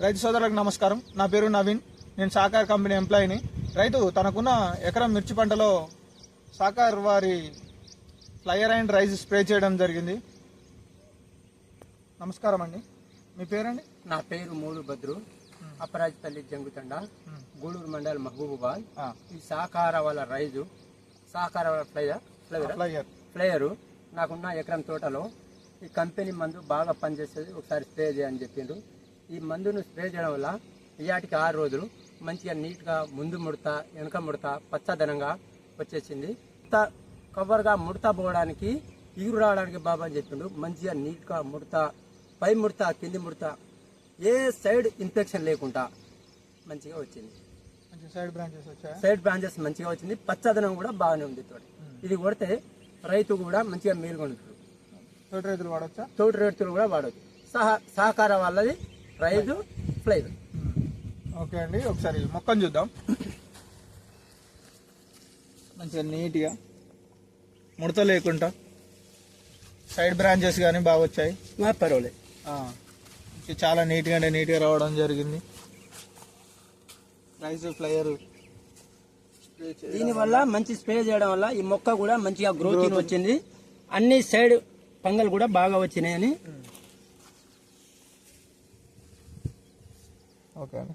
రైతు సోదరులకు నమస్కారం. నా పేరు నవీన్. నేను సాకార్ కంపెనీ ఎంప్లాయీని. రైతు తనకున్న ఎకరం మిర్చి పంటలో సాకార్ వారి ఫ్లయర్ అండ్ రైజ్ స్ప్రే చేయడం జరిగింది. నమస్కారం అండి, మీ పేరండి? నా పేరు మూడు బద్రు, అపరాజ్పల్లి జంగుతండ, గూడూరు మండల్ మహబూబాబాద్. ఈ సహకార వాళ్ళ రైజు, సహకార వాళ్ళ ఫ్లయరు నాకున్న ఎకరం తోటలో ఈ కంపెనీ మందు బాగా పనిచేస్తుంది, ఒకసారి స్ప్రే చేయని చెప్పిండ్రు. ఈ మందును స్ప్రే చేయడం వల్ల ఇయాటికి 6 రోజులు మంచిగా నీట్గా ముందు ముడత వెనక ముడత పచ్చదనంగా వచ్చేసింది. కవర్గా ముడత పోవడానికి ఇగురు రావడానికి బాబా అని చెప్పిండు. మంచిగా నీట్గా ముడత, పై ముడత కింది ముడత, ఏ సైడ్ ఇన్ఫెక్షన్ లేకుండా మంచిగా వచ్చింది. సైడ్ బ్రాంచెస్ మంచిగా వచ్చింది, పచ్చదనం కూడా బాగానే ఉంది. ఇది కొడితే రైతు కూడా మంచిగా మేలుకొంటారు. తోటి రైతులు వాడచ్చా? తోటి రైతులు కూడా వాడవచ్చు. సహకార వాళ్ళది రైతు ఫ్లైర్. ఓకే అండి, ఒకసారి మొక్కను చూద్దాం. మంచిగా నీట్గా ముడత లేకుండా సైడ్ బ్రాంచెస్ కానీ బాగా వచ్చాయి, పర్వాలేదు. చాలా నీట్గా రావడం జరిగింది. రైస్ ఫ్లైయర్ దీనివల్ల మంచి స్ప్రే చేయడం వల్ల ఈ మొక్క కూడా మంచిగా గ్రోతింగ్ వచ్చింది. అన్ని సైడ్ పంగల్ కూడా బాగా వచ్చినాయని. ఓకే అండి.